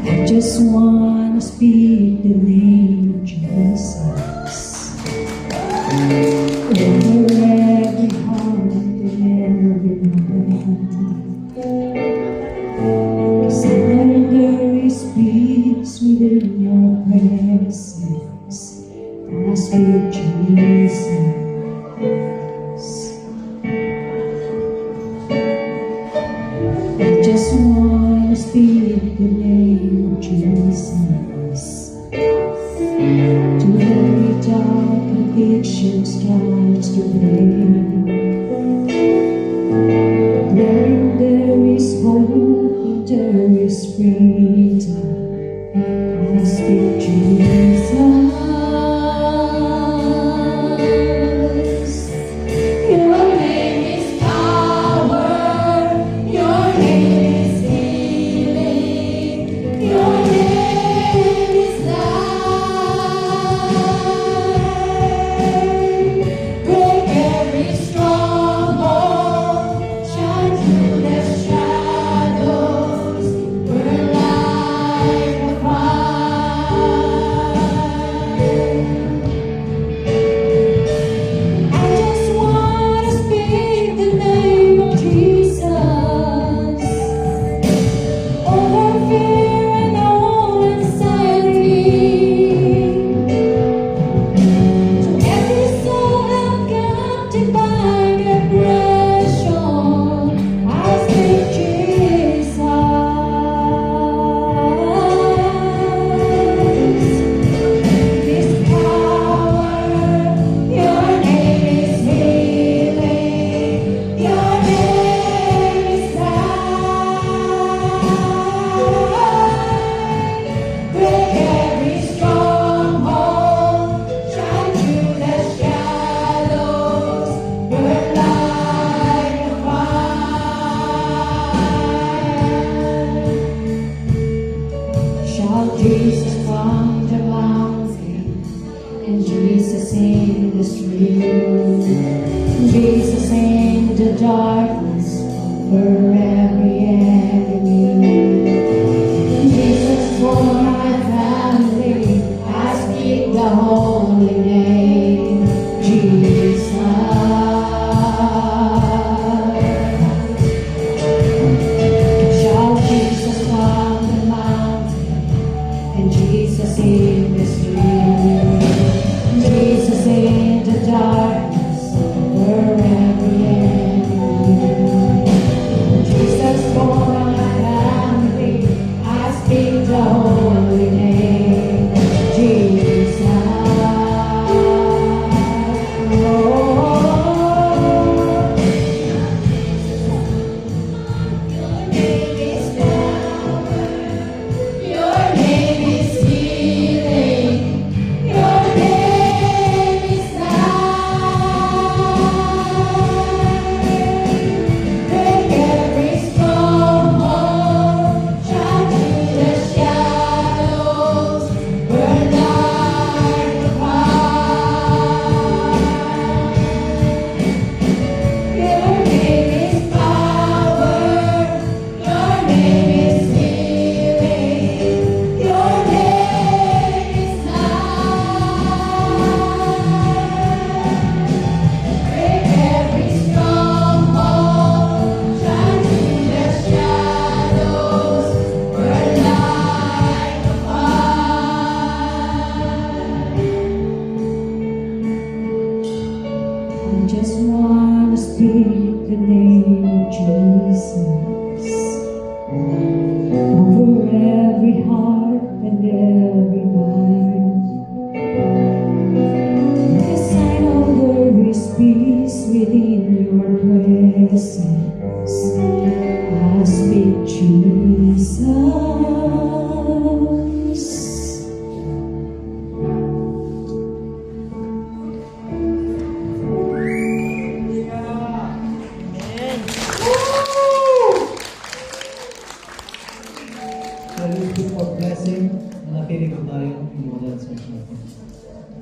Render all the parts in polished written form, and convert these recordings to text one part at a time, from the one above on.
I just wanna speak the name of Jesus over every heart and every mind. 'Cause I know there is peace within your presence. I speak Jesus. I just wanna speak the name of Jesus. To every dark addiction starts to break. Where there is hope, there is freedom. I speak Jesus. Your name is power. Your name is healing. Your name is life. Break every stronghold. Shine through the shadows. Burn like a fire. I just wanna speak the name of Jesus over fear and all anxiety. To every soul held captive by depression, I speak Jesus. His power, your name is healing. Your name is life. Break every stronghold. Shine through the shadows. Burn like a fire. Shout Jesus from the mountain, and Jesus in the street, Jesus in the darkness for every enemy, Jesus for my family. I speak the holy name, Jesus. Shout Jesus from the mountain, and Jesus in the street, Jesus in the darkness for every enemy, Jesus for my family. I speak the holy name, Jesus. Oh, your name is power. Your name is healing. Your name is life. Break every stronghold. Shine through the shadows. Burn like a fire. Your name is power. Your name is healing. Your name is life. Break every stronghold. Shine through the shadows. Burn like a fire. I just wanna speak the name of Jesus over every heart and every mind. 'Cause I know there is peace within your presence. I speak Jesus.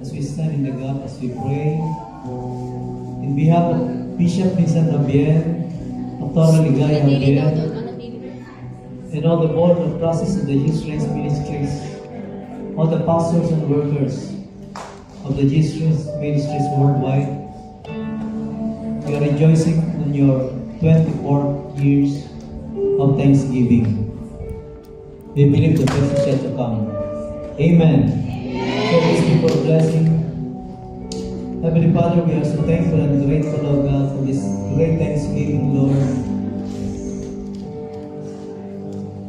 As we stand in the gap, as we pray, in behalf of Bishop Vincent Javier, Dr. Ligaya Javier, and all the board of trustees of the Jesus Race Ministries, all the pastors and workers of the Jesus Race Ministries worldwide, we are rejoicing on your 24 years of Thanksgiving. We believe the best is yet to come. Amen. So let's give for blessing. Heavenly Father, we are so thankful and grateful, Lord God, for this great Thanksgiving, Lord.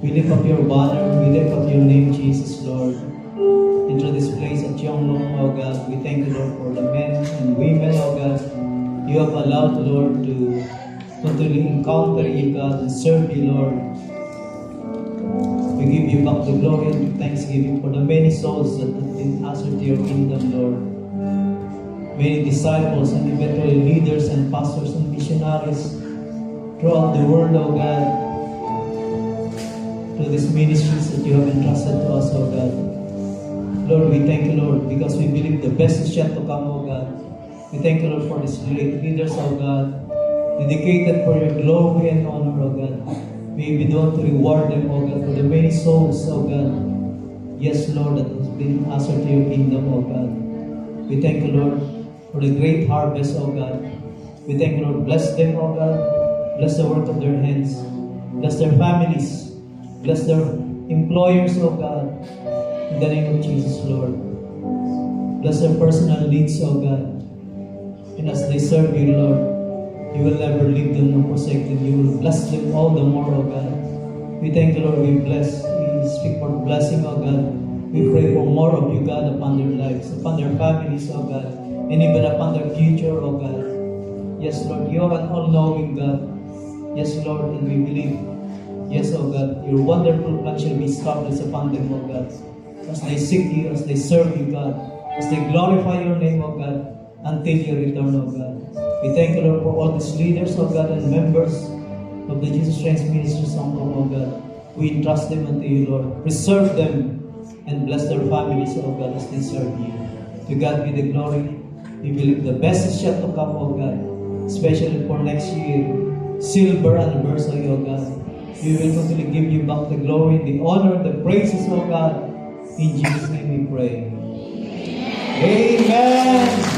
We lift up your banner, we lift up your name, Jesus, Lord. Into this place at Yonglong, oh God, we thank you, Lord, for the men and women, oh God, you have allowed, Lord, to continually encounter you, God, and serve you, Lord. We give you back the glory and thanksgiving for the many souls that have been ushered to your kingdom, Lord. Many disciples and eventually leaders and pastors and missionaries throughout the world, oh God, to these ministries that you have entrusted to us, oh God. Lord, we thank you, Lord, because we believe the best is yet to come, oh God. We thank you, Lord, for these leaders, oh God, dedicated for your glory and honor, oh God. May we want to reward them, oh God, for the many souls, oh God. Yes, Lord, that has been ushered to your kingdom, oh God. We thank you, Lord, for the great harvest, oh God. We thank you, Lord. Bless them, oh God. Bless the work of their hands. Bless their families. Bless their employers, oh God. In the name of Jesus, Lord. Bless their personal needs, oh God. And as they serve you, Lord, you will never leave them nor forsake them. You will bless them all the more, oh God. We thank you, Lord. We bless. We speak for blessing, oh God. We pray for more of you, God, upon their lives, upon their families, oh God, and even upon their future, oh God. Yes, Lord, you are an all-knowing God. Yes, Lord, and we believe. Yes, oh God, your wonderful plan shall be established upon them, oh God. As they seek you, as they serve you, God, as they glorify your name, oh God, until your return, oh God. We thank you, Lord, for all these leaders, oh God, and members of the Jesus Christ Ministries, oh God. We entrust them unto you, Lord. Preserve them and bless their families, oh God, as they serve you. To God be the glory. We believe the best is yet to come, oh God, especially for next year, silver anniversary, oh God. We will continue to give you back the glory, the honor, the praises, oh God. In Jesus' name we pray. Amen.